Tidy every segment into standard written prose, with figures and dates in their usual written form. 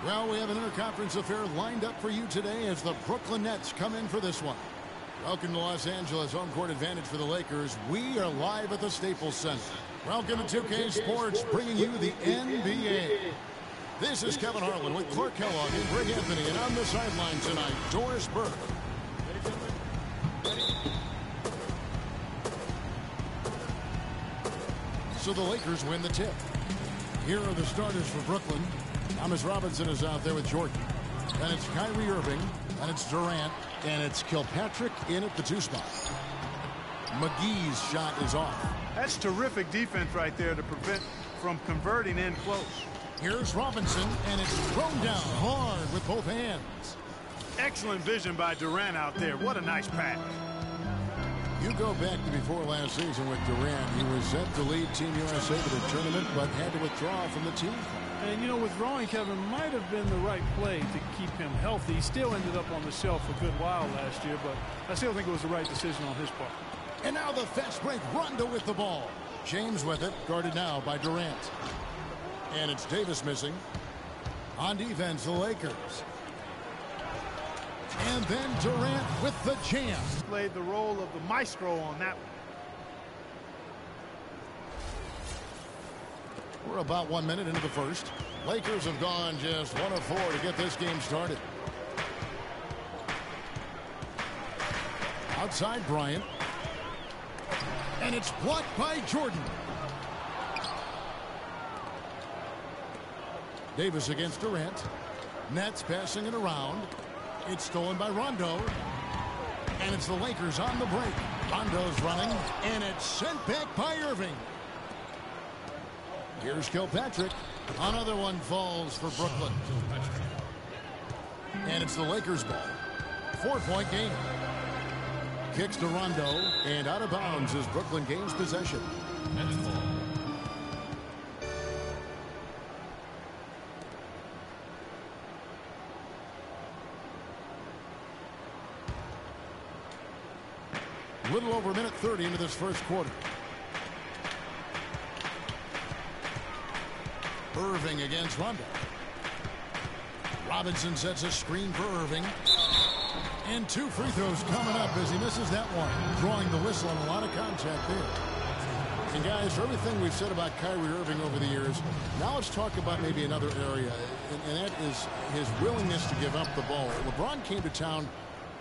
Well, we have an interconference affair lined up for you today as the Brooklyn Nets come in for this one. Welcome to Los Angeles, home court advantage for the Lakers. We are live at the Staples Center. Welcome to 2K Sports, bringing you the NBA. This is Kevin Harlan with Clark Kellogg and Greg Anthony, and on the sideline tonight, Doris Burke. So the Lakers win the tip. Here are the starters for Brooklyn. Thomas Robinson is out there with Jordan. Then it's Kyrie Irving. Then it's Durant. And it's Kilpatrick in at the 2 spot. McGee's shot is off. That's terrific defense right there to prevent from converting in close. Here's Robinson, and it's thrown down hard with both hands. Excellent vision by Durant out there. What a nice pass. You go back to before last season with Durant. He was set to lead Team USA to the tournament, but had to withdraw from the team. And, you know, withdrawing, Kevin, might have been the right play to keep him healthy. He still ended up on the shelf a good while last year, but I still think it was the right decision on his part. And now the fast break, Rondo with the ball. James with it, guarded now by Durant. And it's Davis missing. On defense, the Lakers. And then Durant with the jam. Played the role of the maestro on that one. We're about 1 minute into the first. Lakers have gone just 1 of 4 to get this game started. Outside Bryant. And it's blocked by Jordan. Davis against Durant. Nets passing it around. It's stolen by Rondo. And it's the Lakers on the break. Rondo's running. And it's sent back by Irving. Here's Kilpatrick. Another one falls for Brooklyn. And it's the Lakers ball. 4-point game. Kicks to Rondo. And out of bounds as Brooklyn gains possession. A little over a minute 30 into this first quarter. Irving against Rondo. Robinson sets a screen for Irving. And 2 free throws coming up as he misses that one. Drawing the whistle and a lot of contact there. And guys, for everything we've said about Kyrie Irving over the years, now let's talk about maybe another area. And that is his willingness to give up the ball. LeBron came to town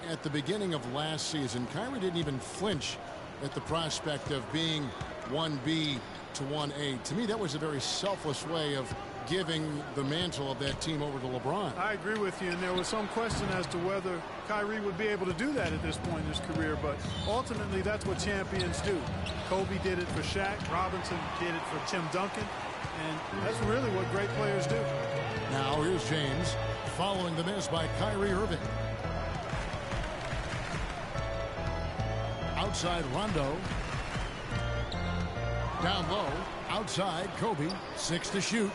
at the beginning of last season. Kyrie didn't even flinch at the prospect of being 1B to 1A. To me, that was a very selfless way of giving the mantle of that team over to LeBron. I agree with you, and there was some question as to whether Kyrie would be able to do that at this point in his career, but ultimately that's what champions do. Kobe did it for Shaq, Robinson did it for Tim Duncan, and that's really what great players do. Now here's James following the miss by Kyrie Irving. Outside Rondo. Down low, outside Kobe, 6 to shoot.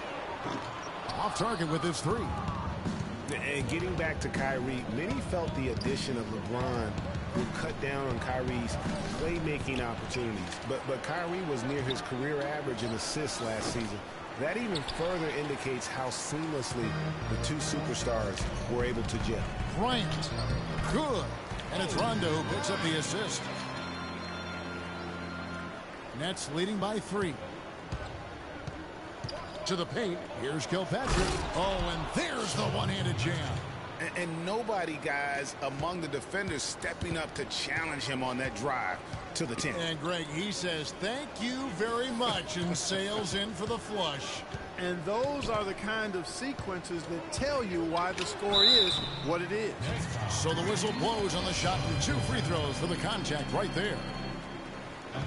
Off target with his 3. And getting back to Kyrie, many felt the addition of LeBron would cut down on Kyrie's playmaking opportunities. But Kyrie was near his career average in assists last season. That even further indicates how seamlessly the 2 superstars were able to gel. Bryant, good. And it's Rondo who picks up the assist. Nets leading by 3. To the paint. Here's Kilpatrick. Oh, and there's the one-handed jam. And nobody, guys, among the defenders stepping up to challenge him on that drive to the 10. And Greg, he says, thank you very much, and sails in for the flush. And those are the kind of sequences that tell you why the score is what it is. So the whistle blows on the shot and 2 free throws for the contact right there.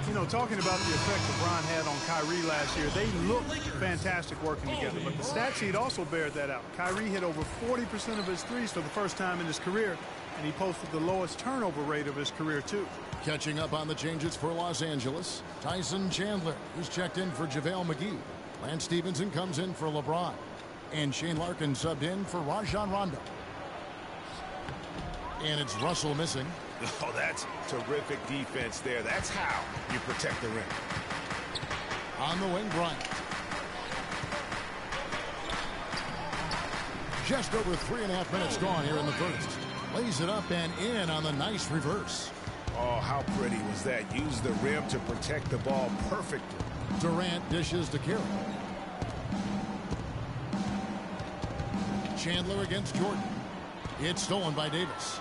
You know, talking about the effect LeBron had on Kyrie last year, they looked fantastic working together. But the stat sheet also bears that out. Kyrie hit over 40% of his threes for the first time in his career, and he posted the lowest turnover rate of his career, too. Catching up on the changes for Los Angeles, Tyson Chandler, who's checked in for JaVale McGee. Lance Stevenson comes in for LeBron. And Shane Larkin subbed in for Rajon Rondo. And it's Russell missing. Oh, that's terrific defense there. That's how you protect the rim. On the wing, Bryant. Just over 3.5 minutes gone here in the first. Lays it up and in on the nice reverse. Oh, how pretty was that? Used the rim to protect the ball perfectly. Durant dishes to Carroll. Chandler against Jordan. It's stolen by Davis.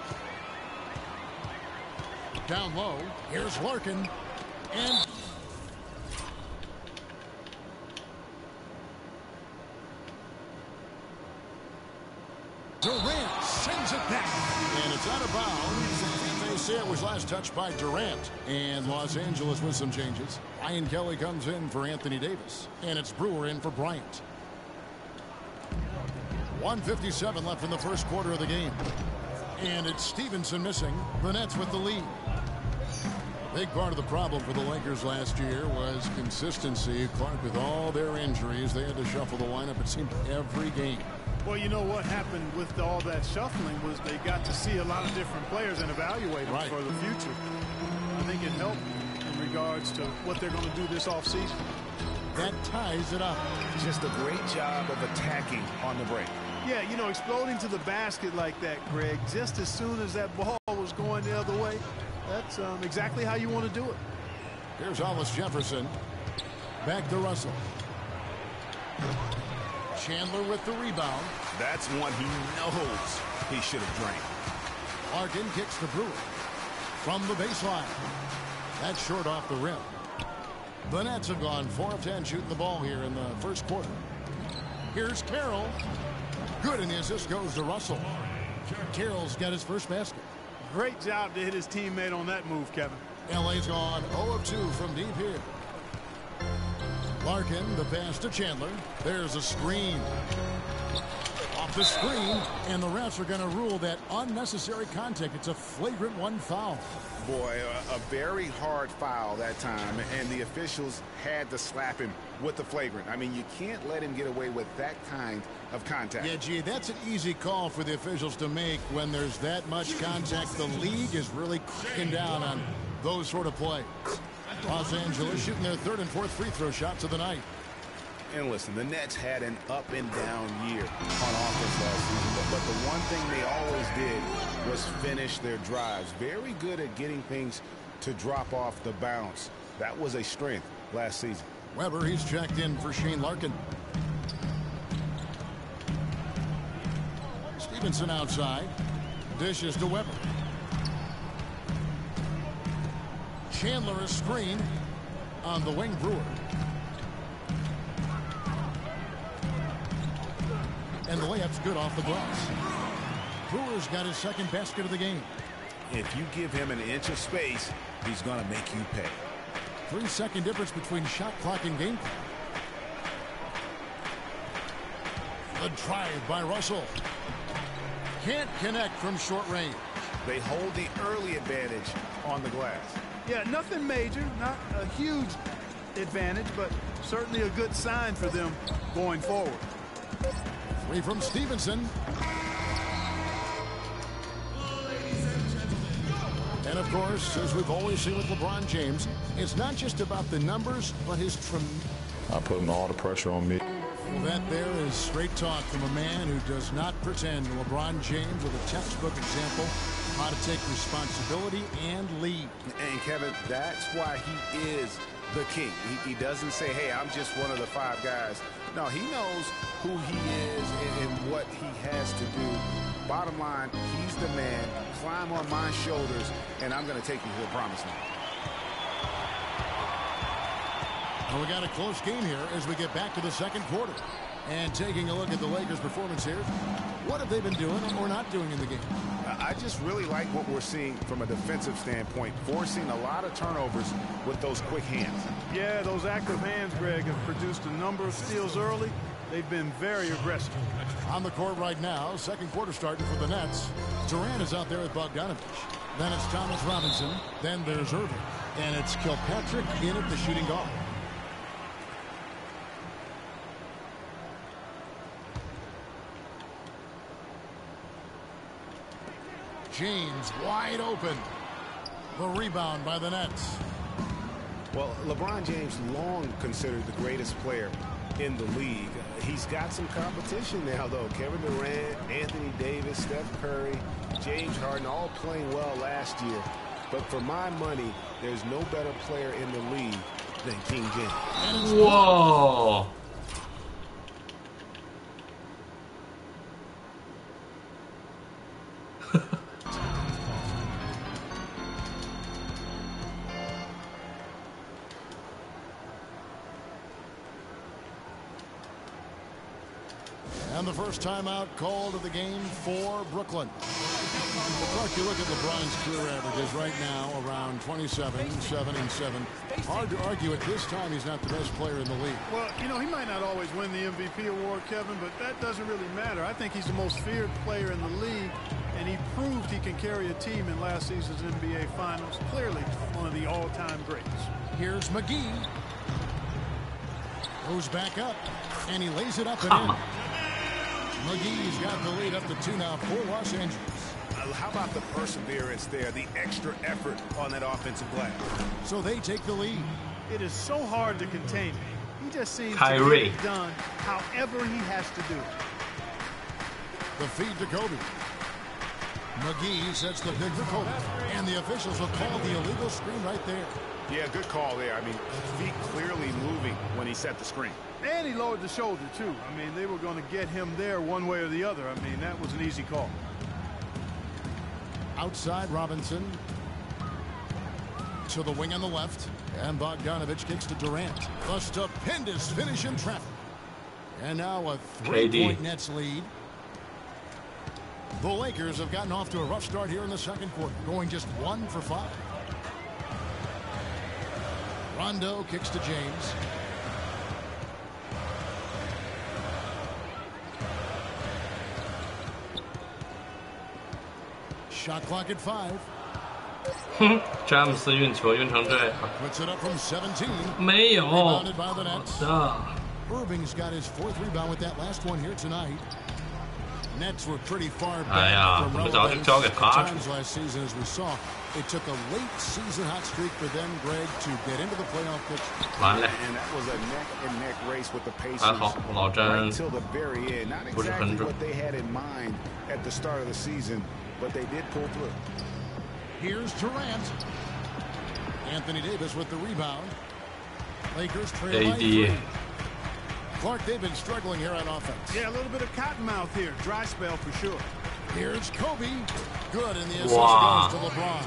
Down low. Here's Larkin. And Durant sends it back. And it's out of bounds. They say it was last touched by Durant. And Los Angeles with some changes. Ryan Kelly comes in for Anthony Davis. And it's Brewer in for Bryant. 1:57 left in the first quarter of the game. And it's Stevenson missing. The Nets with the lead. A big part of the problem for the Lakers last year was consistency. Clark, with all their injuries, they had to shuffle the lineup, it seemed, every game. Well, you know what happened with all that shuffling was they got to see a lot of different players and evaluate them for the future. I think it helped in regards to what they're going to do this offseason. That ties it up. Just a great job of attacking on the break. Yeah, you know, exploding to the basket like that, Greg, just as soon as that ball was going the other way, that's exactly how you want to do it. Here's Hollis Jefferson. Back to Russell. Chandler with the rebound. That's one he knows he should have drained. Larkin kicks to Brewer. From the baseline. That's short off the rim. The Nets have gone 4 of 10 shooting the ball here in the first quarter. Here's Carroll. Good, and the assist goes to Russell. Carroll's got his first basket. Great job to hit his teammate on that move, Kevin. LA's gone 0 of 2 from deep here. Larkin, the pass to Chandler. There's a screen. Off the screen, and the refs are going to rule that unnecessary contact. It's a flagrant one foul. Boy, a very hard foul that time, and the officials had to slap him with the flagrant. I mean, you can't let him get away with that kind of contact. Yeah, gee, that's an easy call for the officials to make when there's that much contact. The league is really cracking down on those sort of plays. Los Angeles shooting their third and fourth free throw shots of the night. And listen, the Nets had an up and down year on offense last season, but the one thing they always did was finish their drives. Very good at getting things to drop off the bounce. That was a strength last season. Weber, he's checked in for Shane Larkin. Stevenson outside. Dishes to Weber. Chandler is screened on the wing. Brewer. And the layup's good off the glass. Brewer's got his second basket of the game. If you give him an inch of space, he's going to make you pay. 3-second difference between shot clock and game clock. The drive by Russell. Can't connect from short range. They hold the early advantage on the glass. Yeah, nothing major, not a huge advantage, but certainly a good sign for them going forward. Three from Stevenson. And of course, as we've always seen with LeBron James, it's not just about the numbers, but his I put all the pressure on me. Well, that there is straight talk from a man who does not pretend. LeBron James with a textbook example of how to take responsibility and lead. And Kevin, that's why he is the king. He doesn't say, hey, I'm just one of the 5 guys. No, he knows who he is and what he has to do. Bottom line, he's the man. Climb on my shoulders, and I'm going to take you to the promised land. Well, we got a close game here as we get back to the second quarter. And taking a look at the Lakers' performance here, what have they been doing or not doing in the game? I just really like what we're seeing from a defensive standpoint, forcing a lot of turnovers with those quick hands. Yeah, those active hands, Greg, have produced a number of steals early. They've been very aggressive. On the court right now, second quarter starting for the Nets. Durant is out there with Bogdanovich. Then it's Thomas Robinson. Then there's Irving. And it's Kilpatrick in at the shooting guard. James wide open. The rebound by the Nets. Well, LeBron James long considered the greatest player in the league. He's got some competition now, though. Kevin Durant, Anthony Davis, Steph Curry, James Harden, all playing well last year. But for my money, there's no better player in the league than King James. Whoa. And the first timeout called of the game for Brooklyn. Well, Clark, you look at LeBron's career averages right now around 27, 7 and 7. Hard to argue at this time he's not the best player in the league. Well, you know, he might not always win the MVP award, Kevin, but that doesn't really matter. I think he's the most feared player in the league, and he proved he can carry a team in last season's NBA Finals. Clearly one of the all-time greats. Here's McGee. Goes back up, and he lays it up and in. McGee's got the lead up to 2 now for Los Angeles. How about the perseverance there, the extra effort on that offensive glass? So they take the lead. It is so hard to contain him. He just seems Kyrie. to get it done however he has to do it. The feed to Kobe. McGee sets the pick for Kobe. And the officials will call the illegal screen right there. Yeah, good call there. I mean, feet clearly moving when he set the screen. And he lowered the shoulder, too. I mean, they were going to get him there one way or the other. I mean, that was an easy call. Outside Robinson. To the wing on the left. And Bogdanovich kicks to Durant. A stupendous finish in traffic. And now a 3-point Nets lead. The Lakers have gotten off to a rough start here in the second quarter, going just 1 for 5. Rondo kicks to James. Shot clock at 5.詹姆斯运球运成这样， Puts it up from 17. 没有。 Rebounded by the Nets. 的， Irving's got his 4th rebound with that last one here tonight. Nets were pretty far 哎呀， back 怎 from 么早就 relevance 交给 at 他 times last season, as we saw. It took a late season hot streak for them, Greg, to get into the playoff picture. 完了， And that was a neck-and-neck race with the Pacers 还好老 right 詹 till the very end. Not 不是很 exactly 准。 what they had in mind at the start of the season, but they did pull through. Here's Durant. Anthony Davis with the rebound. Lakers trail by AD 3. Clark, they've been struggling here on offense. Yeah, a little bit of cottonmouth here. Dry spell for sure. Here's Kobe. Good, and the assist Wow. goes to LeBron.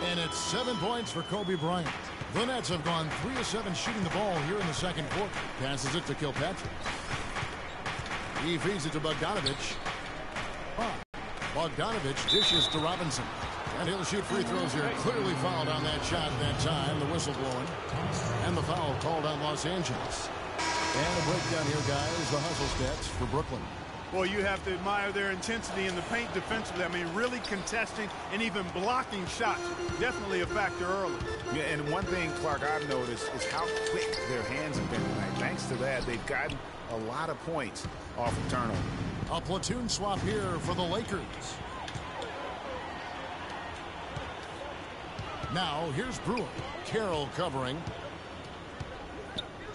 And it's 7 points for Kobe Bryant. The Nets have gone 3 of 7 shooting the ball here in the second quarter. Passes it to Kilpatrick. He feeds it to Bogdanovich. Bogdanovich dishes to Robinson. And he'll shoot free throws here. Clearly fouled on that shot that time. The whistle blowing. And the foul called on Los Angeles. And a breakdown here, guys. The hustle stats for Brooklyn. Boy, you have to admire their intensity in the paint defensively. I mean, really contesting and even blocking shots. Definitely a factor early. Yeah, and one thing, Clark, I've noticed is how quick their hands have been tonight. Thanks to that, they've gotten a lot of points off of turnover. A platoon swap here for the Lakers. Now, here's Brewer. Carroll covering.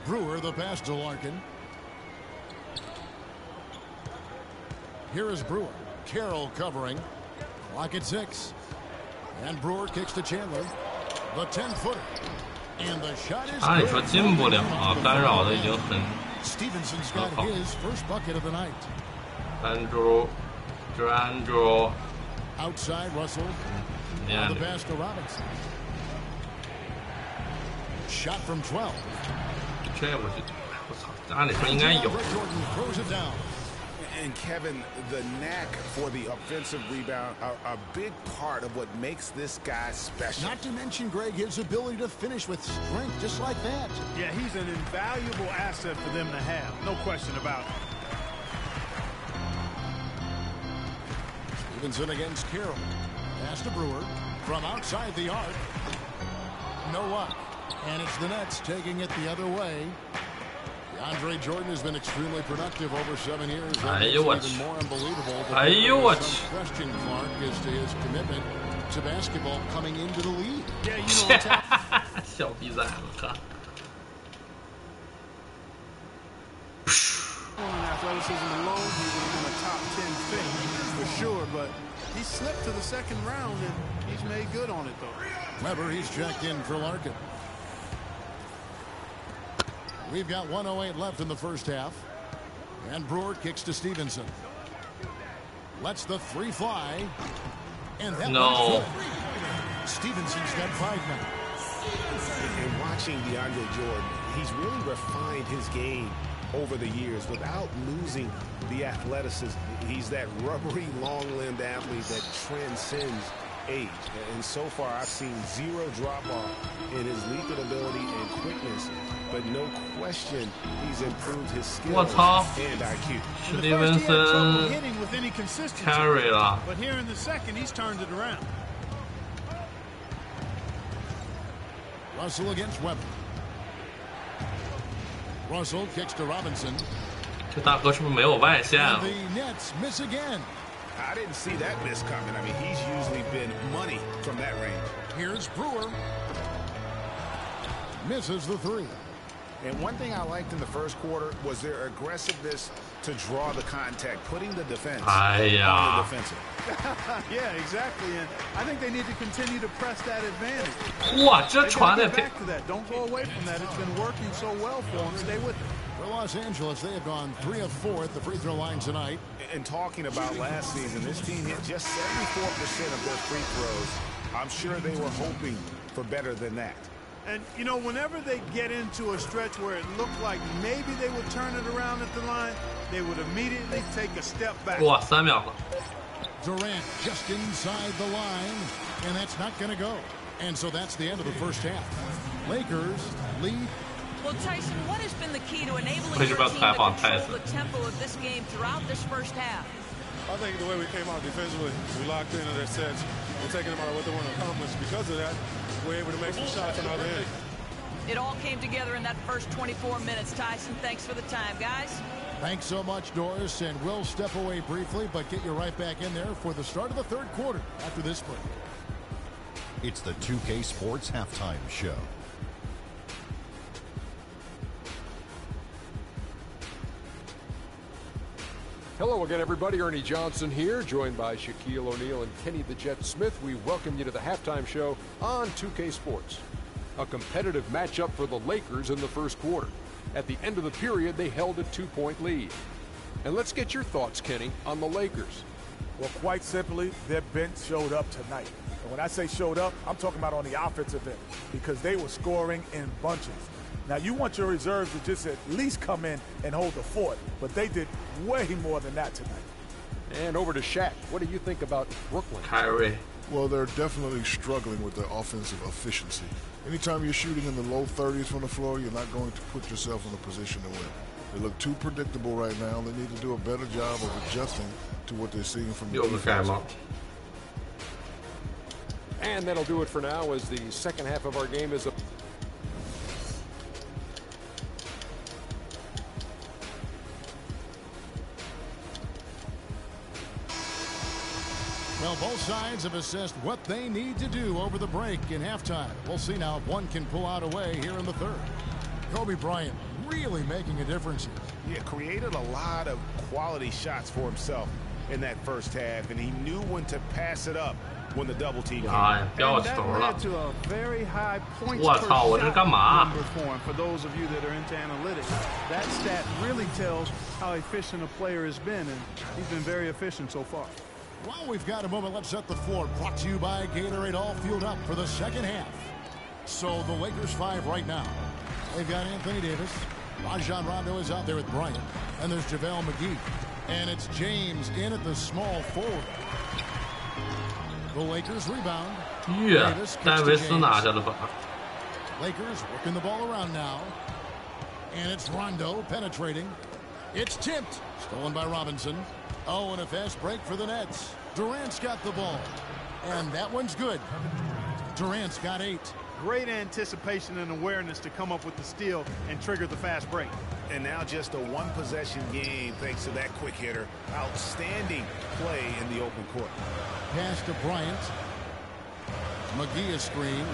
Brewer, the pass to Larkin. Here is Brewer. Carroll covering. Clock at 6. And Brewer kicks to Chandler. The 10-footer. And the shot is 按理说 good. 进不了啊，干扰的已经很 Stevenson's got Oh. his first bucket of the night. Andrew Outside, Russell. Now the pass to Robinson. Shot from 12. 这我就我操，按理说应该有。 Rick Jordan throws it down. And Kevin, the knack for the offensive rebound are a big part of what makes this guy special. Not to mention, Greg, his ability to finish with strength, just like that. Yeah, he's an invaluable asset for them to have. No question about it. Stevenson against Carroll. Pass to Brewer from outside the arc. No luck. And it's the Nets taking it the other way. DeAndre Jordan has been extremely productive over 7 years. That makes it even more unbelievable. Some question, Clark, as to his commitment to basketball coming into the league. Yeah, you know what's happening. ，小比赛，我看。On athleticism alone, he would have been a top 10 pick for sure, but he slipped to the second round, and he's made good on it, though. Weber, he's checked in for Larkin. We've got 1:08 left in the first half. And Brewer kicks to Stevenson. Lets the three fly. And that No. Stevenson's got 5 now. And watching DeAndre Jordan, he's really refined his game over the years without losing the athleticism. He's that rubbery, long-limbed athlete that transcends age. And so far, I've seen zero drop-off in his lethal ability and quickness. But no question, he's improved his skills and IQ. Stevenson carry 了。 But here in the second, he's turned it around. Russell against Weber. Russell kicks to Robinson. 这大哥是不是没有外线 And 啊？ the Nets miss again. I didn't see that miss coming. I mean, he's usually been money from that range. Here's Brewer. Misses the three. And one thing I liked in the first quarter was their aggressiveness to draw the contact, putting the defense on the defensive. Yeah, exactly. And I think they need to continue to press that advantage. 哇，这 They 传 gotta 的 get back to that. Don't go away from that. It's been working so well for them. Stay with it. For Los Angeles, they have gone 3 of 4 at the free throw line tonight. And talking about last season, this team hit just 74% of their free throws. I'm sure they were hoping for better than that. And, you know, whenever they get into a stretch where it looked like maybe they would turn it around at the line, they would immediately take a step back. 哇，3秒了。 Durant just inside the line, and that's not going to go. And so that's the end of the first half. Lakers lead. Well, Tyson, what has been the key to enabling Please your about team to tap on control Tyson. the tempo of this game throughout this first half? I think the way we came out defensively, we locked into their sets. We're taking them out of what they want to accomplish. Because of that, we're able to make some shots on the other end. It all came together in that first 24 minutes. Tyson, thanks for the time, guys. Thanks so much, Doris, and we'll step away briefly, but get you right back in there for the start of the third quarter after this break. It's the 2K Sports Halftime Show. Hello again, everybody. Ernie Johnson here, joined by Shaquille O'Neal and Kenny the Jet Smith. We welcome you to the halftime show on 2K Sports. A competitive matchup for the Lakers in the first quarter. At the end of the period, they held a 2-point lead. And let's get your thoughts, Kenny, on the Lakers. Well, quite simply, their bench showed up tonight. And when I say showed up, I'm talking about on the offensive end, because they were scoring in bunches. Now, you want your reserves to just at least come in and hold the fort, but they did way more than that tonight. And over to Shaq. What do you think about Brooklyn? Kyrie. Well, they're definitely struggling with their offensive efficiency. Anytime you're shooting in the low 30s from the floor, you're not going to put yourself in a position to win. They look too predictable right now. They need to do a better job of adjusting to what they're seeing from the defense. And that'll do it for now as the second half of our game is up. Well, both sides have assessed what they need to do over the break in halftime. We'll see now if one can pull out a way here in the third. Kobe Bryant really making a difference here. Yeah, created a lot of quality shots for himself in that first half, and he knew when to pass it up when the double team came. And that led to a very high points per shot number for him. For those of you that are into analytics, that stat really tells how efficient a player has been, and he's been very efficient so far. While we've got a moment, let's set the floor. Brought to you by Gatorade, all fueled up for the second half. So the Lakers 5 right now. They've got Anthony Davis. Rajon Rondo is out there with Bryant. And there's JaVale McGee. And it's James in at the small forward. The Lakers rebound. Davis Lakers working the ball around now. And it's Rondo penetrating. It's tipped. Stolen by Robinson. Oh, and a fast break for the Nets. Durant's got the ball. And that one's good. Durant's got 8. Great anticipation and awareness to come up with the steal and trigger the fast break. And now just a one-possession game thanks to that quick hitter. Outstanding play in the open court. Pass to Bryant. McGee is screen.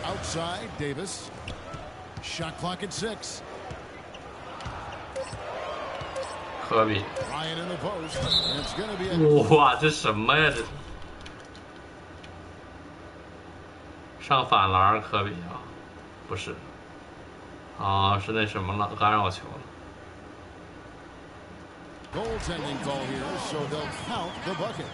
Outside, Davis. Shot clock at 6. 科比。 Ryan in the post. And it's going to be a 哇，这什么呀？这上反篮，科比啊，不是，啊，是那什么了，干扰球了。 goaltending call here, so they'll count the bucket.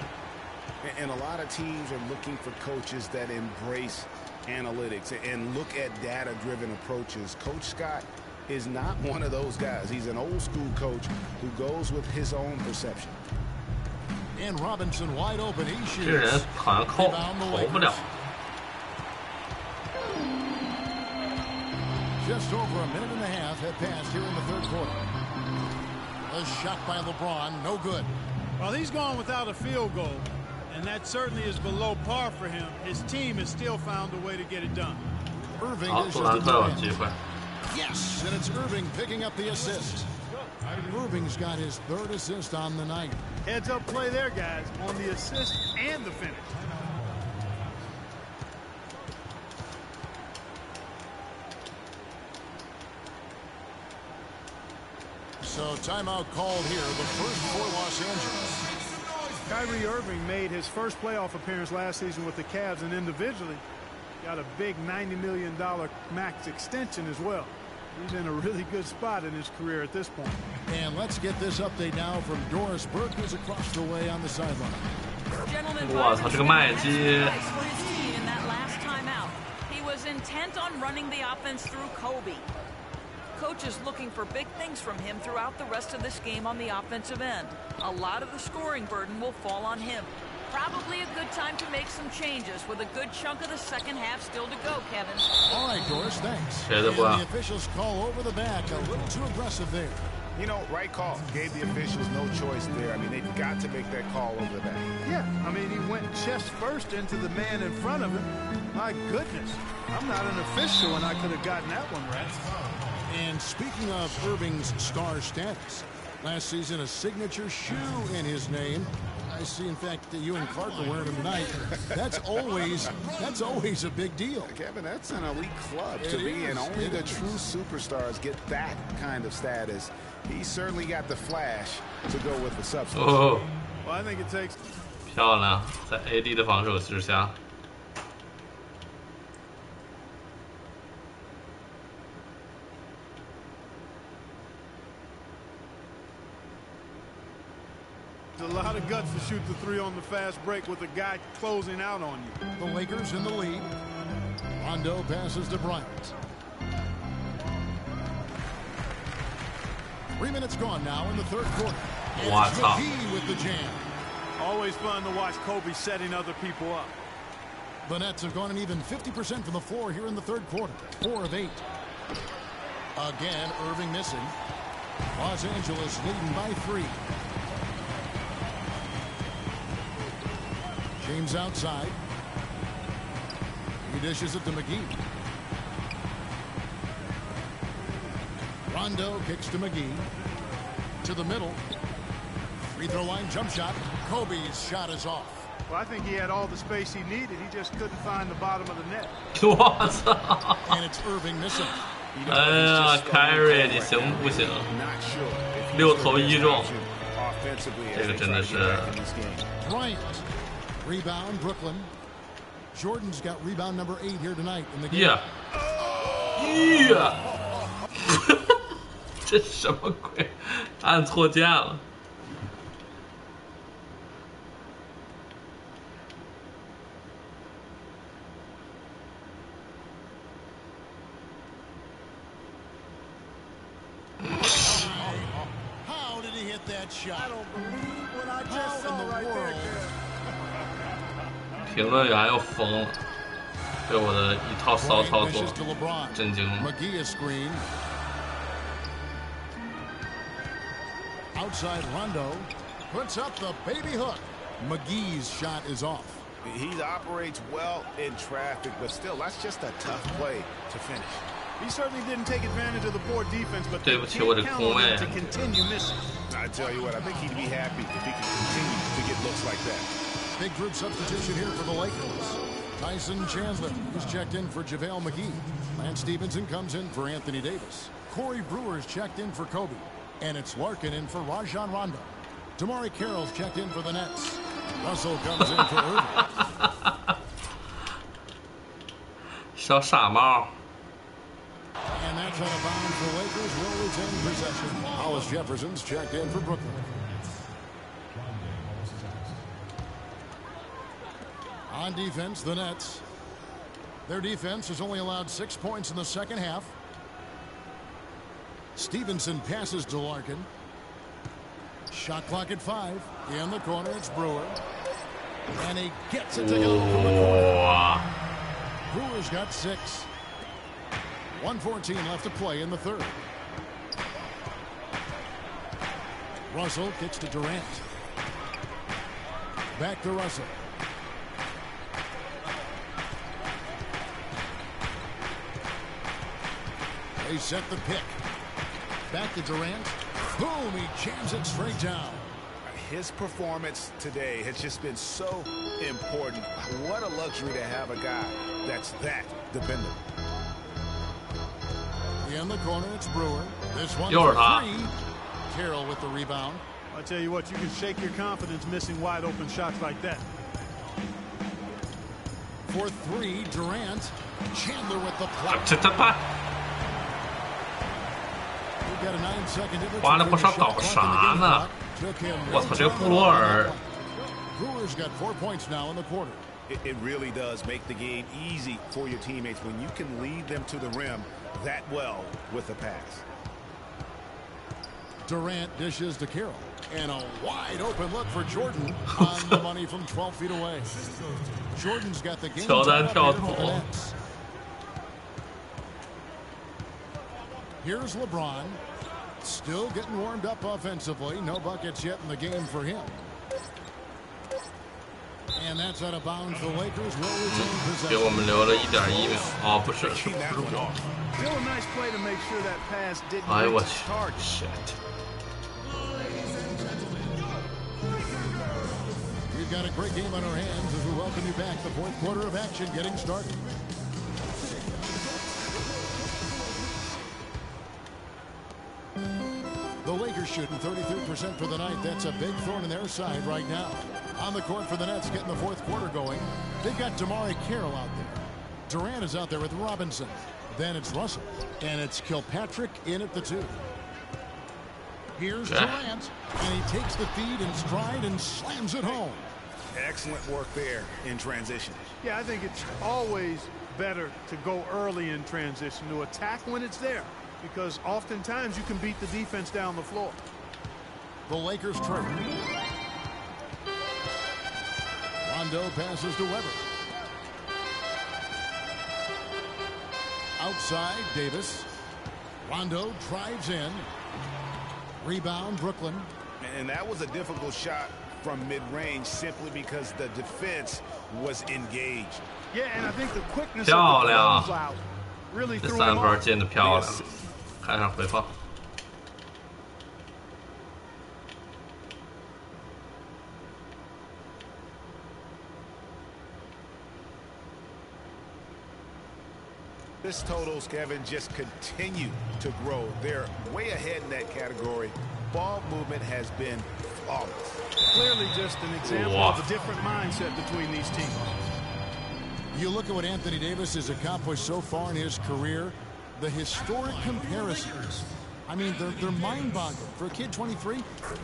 And a lot of teams are looking for coaches that embrace analytics and look at data-driven approaches. Coach Scott is not one of those guys. He's an old-school coach who goes with his own perception. And Robinson wide open. He 这人 shoots. 好像投不了。 Just over a minute and a half have passed here in the third quarter. A shot by LeBron, no good. Well, he's gone without a field goal, and that certainly is below par for him. His team has still found a way to get it done. Irving 好， is 杜兰 just 特有 a 机会。 Yes, and it's Irving picking up the assist. Irving's got his third assist on the night. Heads up play there, guys, on the assist and the finish. So timeout called here, the first for Los Angeles. Kyrie Irving made his first playoff appearance last season with the Cavs, and individually got a big $90 million max extension as well. He's in a really good spot in his career at this point. And let's get this update now from Doris Burke, who's across the way on the sideline. 哇操，这个麦基 in that last timeout. He was intent on running the offense through Kobe. Coach is looking for big things from him throughout the rest of this game on the offensive end. A lot of the scoring burden will fall on him. Probably a good time to make some changes with a good chunk of the second half still to go, Kevin. All right, Doris, thanks. 谁都 And 不让 the officials call over the back, a little too aggressive there. You know, right call. Gave the officials no choice there. I mean, they've got to make that call over the back. Yeah, I mean, he went chest first into the man in front of him. My goodness, I'm not an official, and I could have gotten that one right. And speaking of Irving's star status, last season a signature shoe in his name. I see, in fact, that you and Clark are wearing them tonight. That's always a big deal. Kevin, that's an elite club to It be in. is. Only It the is. true superstars get that kind of status. He certainly got the flash to go with the substance. 哦， Well, I think it takes 漂亮，在 AD 的防守之下。 a lot of guts to shoot the three on the fast break with a guy closing out on you. The Lakers in the lead. Rondo passes to Bryant. 3 minutes gone now in the third quarter. And What's it's up? McGee with the jam. Always fun to watch Kobe setting other people up. The Nets have gone an even 50% from the floor here in the third quarter. 4 of 8. Again, Irving missing. Los Angeles leading by 3. James outside. He dishes it to McGee. Rondo kicks to McGee. To the middle. Free throw line jump shot. Kobe's shot is off. Well, I think he had all the space he needed. He just couldn't find the bottom of the net. 我操！ And it's Irving missing. 哎呀，Kyrie，你行不行？6投1中，这个真的是。 Bryant. Rebound, Brooklyn. Jordan's got rebound number 8 here tonight in the game. Yeah. 这什么鬼？按错键了。 How did he hit that shot? I don't believe what I just saw right there. 评论员又疯了，被我的一套骚操作 Dishes to LeBron. 震惊了。 McGee a screen. Outside Rondo puts up the baby hook. McGee's shot is off. He operates well in traffic, but still, that's just a tough play to finish. He certainly didn't take advantage of the poor defense, but they 对不起，我的 can't 空 count on 位 him to continue missing. I tell you what, I think he'd be happy if he can continue to get looks like that. Big group substitution here for the Lakers. Tyson Chandler is checked in for JaVale McGee. Lance Stevenson comes in for Anthony Davis. Corey Brewer's checked in for Kobe. And it's Larkin in for Rajon Rondo. Damari Carroll's checked in for the Nets. Russell comes in for Irving. 小傻猫。 And that's out of bounds. The Lakers will retain possession. Hollis Jefferson's checked in for Brooklyn. On defense, the Nets. Their defense has only allowed 6 points in the second half. Stevenson passes to Larkin. Shot clock at 5. In the corner, it's Brewer. And he gets it to go from the corner. Brewer's got 6. 1:14 left to play in the third. Russell kicks to Durant. Back to Russell. They set the pick. Back to Durant. Boom, he jams it straight down. His performance today has just been so important. What a luxury to have a guy that's that dependable. In the corner, it's Brewer. This one You're for hot. 3. Carroll with the rebound. I tell you what, you can shake your confidence missing wide open shots like that. For 3, Durant. Chandler with the block. 花了不少搞啥呢？我操，这个布罗尔！ Brewer's got 4 points now in the quarter. It really does make the game easy for your teammates when you can lead them to the rim that well with a pass. Durant dishes to Carroll. And a wide open look for Jordan on the money from 12 feet away. Jordan's got the game. 跳单跳投。 Here's LeBron. Still getting warmed up offensively. No buckets yet in the game for him. And that's out of bounds. The Lakers will retain possession. 给我们留了1.1秒。哦，不是，是不是？ Still a nice play to make sure that pass didn't 哎呦我 reach 去 the target. ！shit。 We've got a great game on our hands as we welcome you back. The fourth quarter of action getting started. The Lakers shooting 33% for the night. That's a big thorn in their side right now. On the court for the Nets, getting the fourth quarter going. They've got Damari Carroll out there. Durant is out there with Robinson. Then it's Russell. And it's Kilpatrick in at the 2. Here's Durant. And he takes the feed in stride and slams it home. Excellent work there in transition. Yeah, I think it's always better to go early in transition, to attack when it's there, because oftentimes you can beat the defense down the floor. The Lakers trade. Rondo passes to Weber. Outside, Davis. Rondo drives in. Rebound, Brooklyn. And that was a difficult shot from mid-range simply because the defense was engaged. Yeah, and I think the quickness of the closeout really threw him off. 这3分进的漂亮，看上回放。 This totals, Kevin, just continue to grow. They're way ahead in that category. Ball movement has been flawless. Clearly just an example of a different mindset between these teams. You look at what Anthony Davis has accomplished so far in his career, the historic comparisons. I mean, they're mind-boggling. For a kid 23,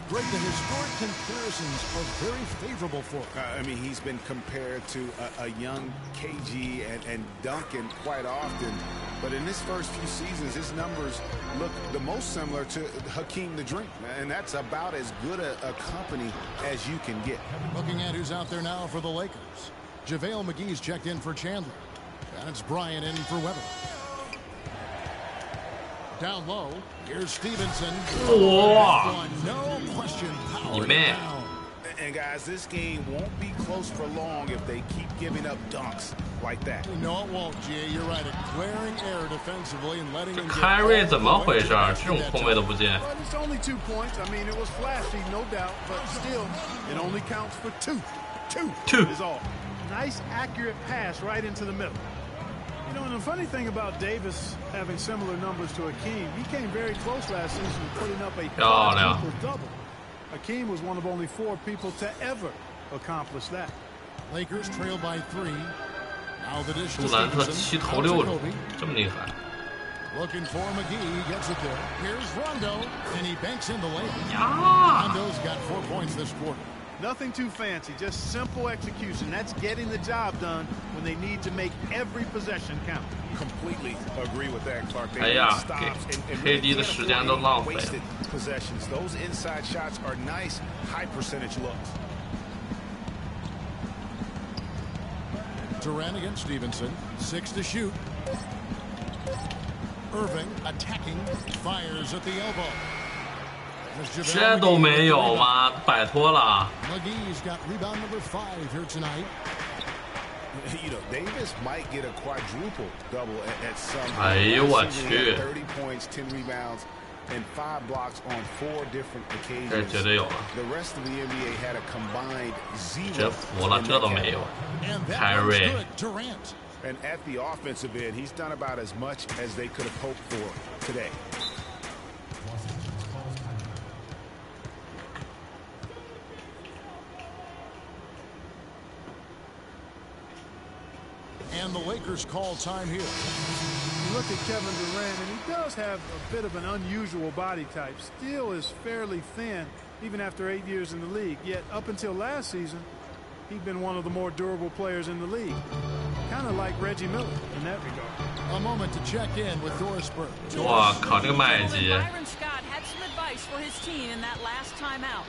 Greg, the historic comparisons are very favorable for him. I mean, he's been compared to a young KG and Duncan quite often. But in his first few seasons, his numbers look the most similar to Hakeem the Dream. And that's about as good a company as you can get. Looking at who's out there now for the Lakers. JaVale McGee's checked in for Chandler. And it's Bryant in for Weber. Down low, here's Stevenson. Wow. No question. Power man. down. And guys, this game won't be close for long if they keep giving up dunks like that. No, it won't, Jay. You're right. A glaring error defensively and letting him get kyrie 怎么回事？这种空位都不进。 But it's only 2 points. I mean, it was flashy, no doubt, but still, it only counts for 2. Two is all. Nice, accurate pass right into the middle. You know, in the funny thing about Davis having similar numbers to Hakeem, he came very close last season putting up a double. Hakeem was one of only 4 people to ever accomplish that. Lakers trail by 3. Now the dish to 杜兰特7投6中，这么厉害。 Looking for McGee, gets it there. Here's Rondo, and he banks in the lane. Yeah. Rondo's got 4 points this quarter. Nothing too fancy, just simple execution. That's getting the job done when they need to make every possession count. Completely agree with that, Clark. 哎呀，给 KD 的时间都浪费了。 Possessions. Those inside shots are nice, high percentage looks. Durant against Stevenson, 6 to shoot. Irving attacking, fires at the elbow. 这都没有吗？拜托了。 McGee's got rebound number 5 here tonight. You know, Davis might get a quadruple double at some point. 哎呦我去 30 points, 10 rebounds, and 5 blocks on 4 different occasions. 这绝对有了。 The rest of the NBA had a combined 0. 这服了，这都没有。kyrie And at the offensive end, he's done about as much as they could have hoped for today. And the Lakers call time here. You look at Kevin Durant, and he does have a bit of an unusual body type. Still is fairly thin, even after 8 years in the league. Yet up until last season, he'd been one of the more durable players in the league. Kind of like Reggie Miller in that regard. A moment to check in with Doris Burke. 哇靠，这个麦吉。 Byron Scott had some advice for his team in that last timeout.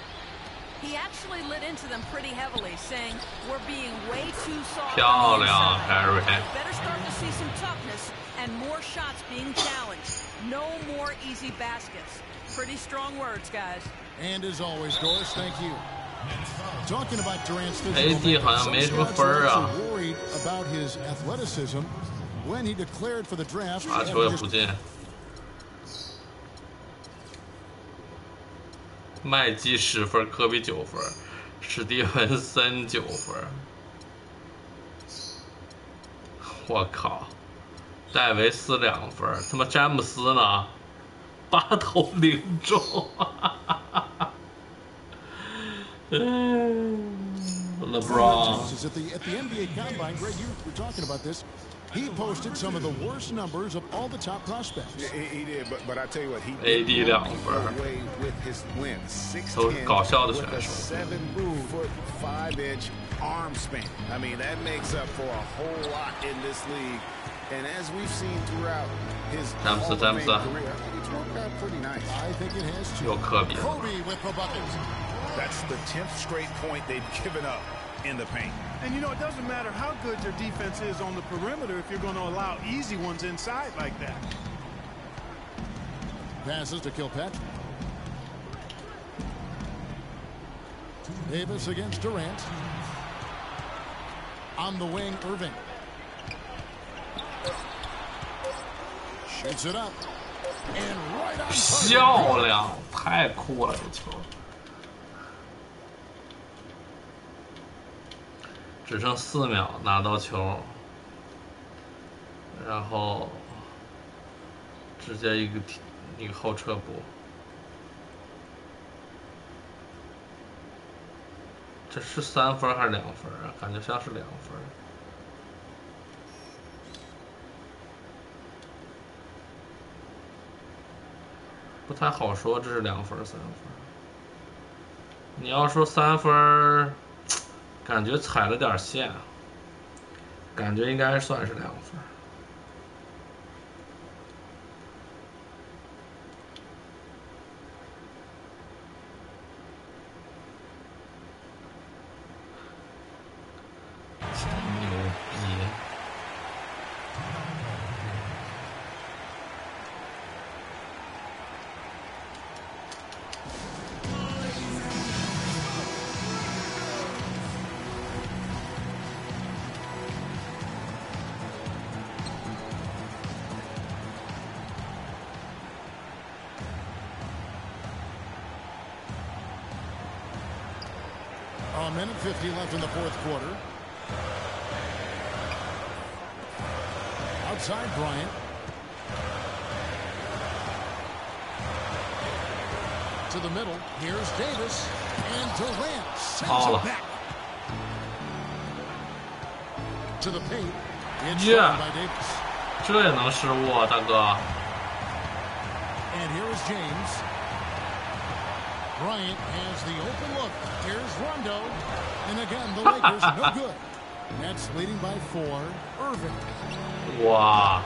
He actually lit into them pretty heavily, saying, "We're being way too soft." 漂亮 ，kyrie。 Better start to see some toughness and more shots being challenged. No more easy baskets. Pretty strong words, guys. And as always, Doris, thank you. Talking about Durant's AD 好像没什么分啊。 worried about his athleticism when he declared for the draft. 罚球也不进。麦基10分，科比9分，史蒂文森9分。我靠，戴维斯2分，他妈詹姆斯呢？8投0中。LeBron. At the NBA Combine, Greg, you were talking about this. He posted some of the worst numbers of all the top prospects. He did, but I tell you what, he AD did 2分， away with his win. 都是搞笑的 6'10" 选 with a 手。 7-foot 5-inch arm span. I mean, that makes up for a whole lot in this league. And as we've seen throughout his Hall of Fame career, I think it's worked out pretty nice. I think it has too. 有科比。 Kobe with the buckets. That's the 10th straight point they've given up in the paint. And you know, it doesn't matter how good your defense is on the perimeter if you're going to allow easy ones inside like that. Passes to Kilpatrick. Davis against Durant. On the wing, Irving. Shoots it up. And right on target. 漂亮，太酷了这球。只剩4秒拿到球，然后直接一个后撤步。这是3分还是2分啊？感觉像是2分。不太好说这是2分3分。你要说3分。感觉踩了点线，感觉应该算是2分。真牛逼！ A minute 50 left in the fourth quarter. outside Bryant. To the middle. Here's Davis. And Durant sends it back. To the paint. It's by Davis. 这也能失误啊，大哥。And here is James. Bryant has the open look. Here's Rondo. And again, the Lakers no good. Nets leading by 4. Irving. 哇，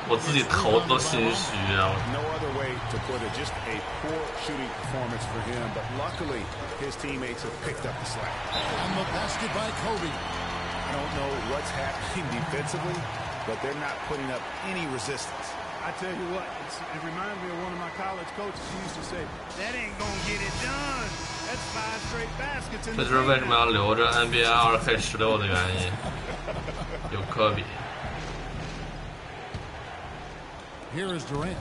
我自己头都心虚啊。No other way to put it. Just a poor shooting performance for him. But luckily, his teammates have picked up the slack. And the basket by Kobe. I don't know what's happening defensively, but they're not putting up any resistance. I tell you what, it reminds me of one of my college coaches. He used to say, "That ain't gonna get it done. That's 5 straight baskets in the." 这就是为什么要留着 NBA 2K16的原因，有科比。Here is Durant.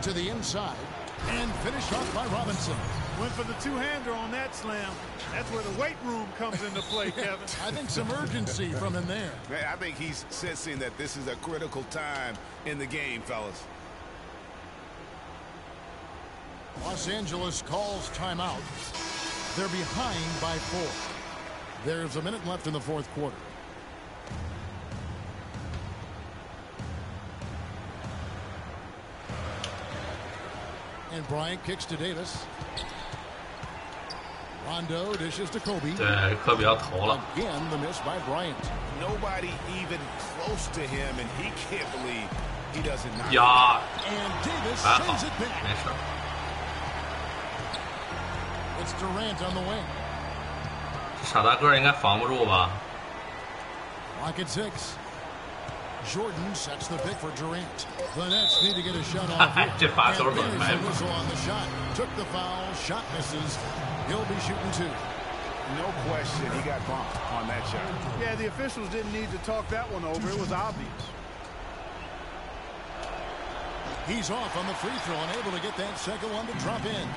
To the inside. And finished off by Robinson. Went for the two-hander on that slam. That's where the weight room comes into play, Kevin. I think some urgency from him there. I think he's sensing that this is a critical time in the game, fellas. Los Angeles calls timeout. They're behind by 4. There's a minute left in the fourth quarter. And Bryant kicks to Davis. Rondo dishes to Kobe. 对，科比要投了。 Again, the miss by Bryant. Nobody even close to him, and he can't believe he doesn't knock. 呀， And Davis 还好， sends it back. 没事。 It's Durant on the wing. 傻大个应该防不住吧？ Lock at 6. Jordan sets the pick for Durant. The Nets need to get a shot off here. 这罚球 And 很 there's 白 a whistle on the shot. Took the foul. Shot misses. He'll be shooting 2. No question, he got bumped on that shot. Yeah, the officials didn't need to talk that one over. It was obvious. He's off on the free throw and able to get that second one to drop in.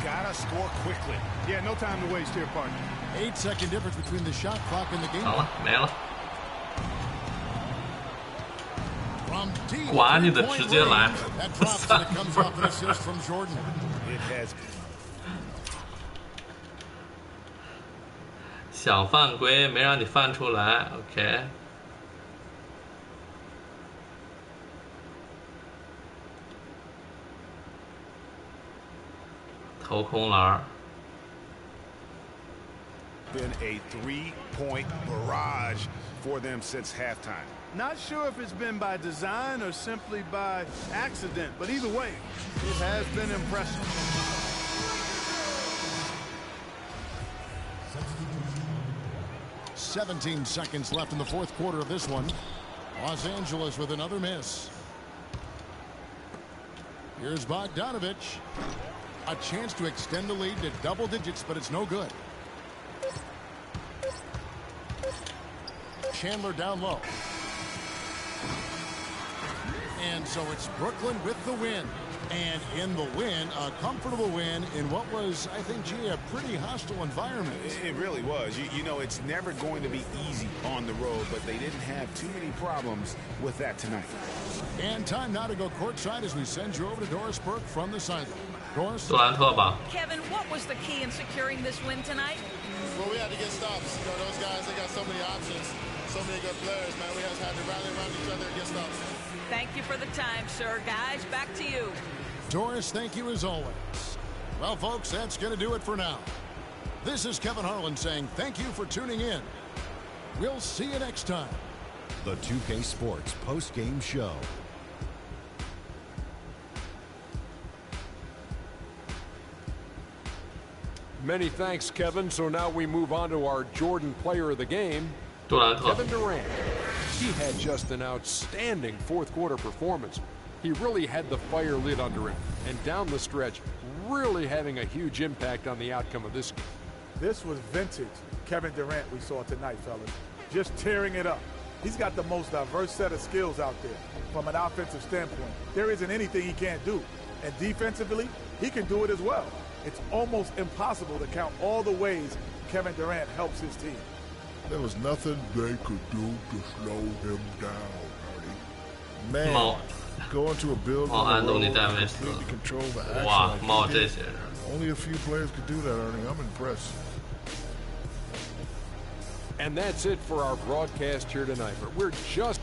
Gotta score quickly. Yeah, no time to waste here, partner. 8-second difference between the shot clock and the game. 好了，没了。 From deep 管你的，直接来。 That drops and it comes off an assist from Jordan. It has. 想犯规没让你犯出来 ，OK。投空篮。 Been a 3-point barrage for them since halftime. Not sure if it's been by design or simply by accident, but either way, it has been impressive. "17 seconds left in the fourth quarter of this one. Los Angeles with another miss. Here's Bogdanovich. A chance to extend the lead to double digits, but it's no good. Chandler down low. And so it's Brooklyn with the win. And in the win, a comfortable win in what was, I think, gee, a pretty hostile environment. It really was. You know, it's never going to be easy on the road, but they didn't have too many problems with that tonight. And time now to go courtside as we send you over to Doris Burke from the sideline. Doris? 杜兰特吧。 Kevin, what was the key in securing this win tonight? Well, we had to get stops. You know, those guys, they got so many options, so many good players, man. We just had to rally around each other and get stops. Thank you for the time, sir. Guys, back to you. Doris, thank you as always. Well, folks, that's going to do it for now. This is Kevin Harlan saying thank you for tuning in. We'll see you next time. The 2K Sports post-game show. Many thanks, Kevin. So now we move on to our Jordan player of the game, 杜兰特。 Kevin Durant. He had just an outstanding fourth quarter performance. He really had the fire lit under him, and down the stretch, really having a huge impact on the outcome of this game. This was vintage Kevin Durant we saw tonight, fellas. Just tearing it up. He's got the most diverse set of skills out there from an offensive standpoint. There isn't anything he can't do. And defensively, he can do it as well. It's almost impossible to count all the ways Kevin Durant helps his team. There was nothing they could do to slow him down, Ernie. Man, going to a building on the road and completely control the action like he did. Only a few players could do that, Ernie. I'm impressed. And that's it for our broadcast here tonight. But we're just...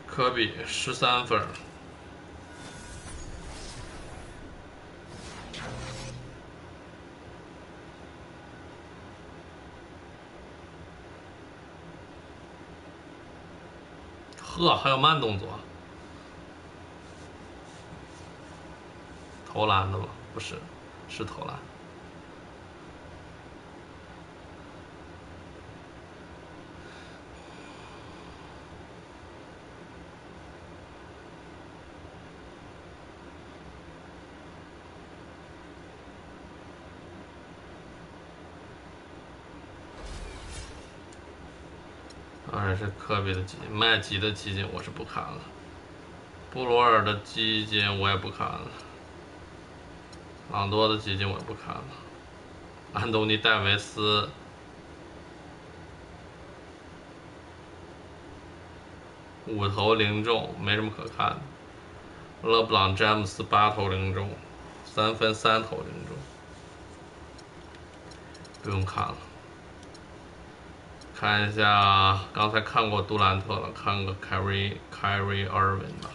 科比13分。呵，还有慢动作，投篮的吗？不是，是投篮。当然是科比的集锦，麦吉的集锦我是不看了，布罗尔的集锦我也不看了，朗多的集锦我也不看了，安东尼戴维斯5投0中，没什么可看的。勒布朗詹姆斯8投0中，3分3投0中，不用看了。看一下，刚才看过杜兰特了，看个kyrie Irving 吧。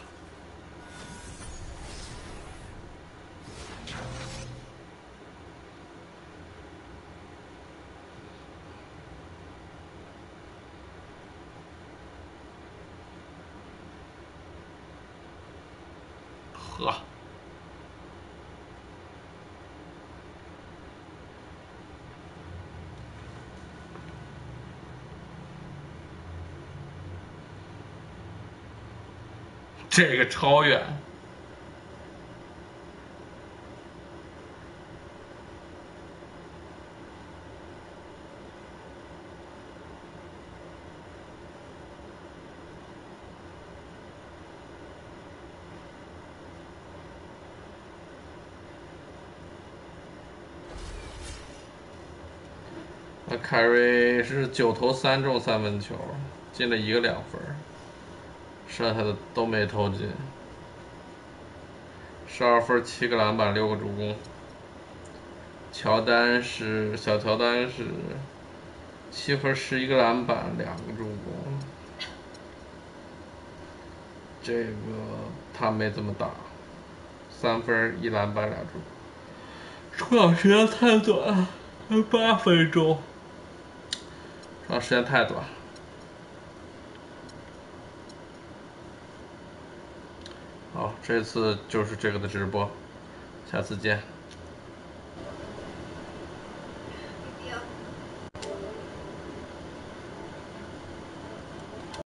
呵。这个超远，那凯瑞是9投3中3分球，进了1个2分。剩下的都没投进，12分7个篮板6个助攻。小乔丹是7分11个篮板2个助攻，这个他没怎么打，3分1篮板2助攻。出场时间太短，8分钟，出场时间太短。好，这次就是这个的直播，下次见。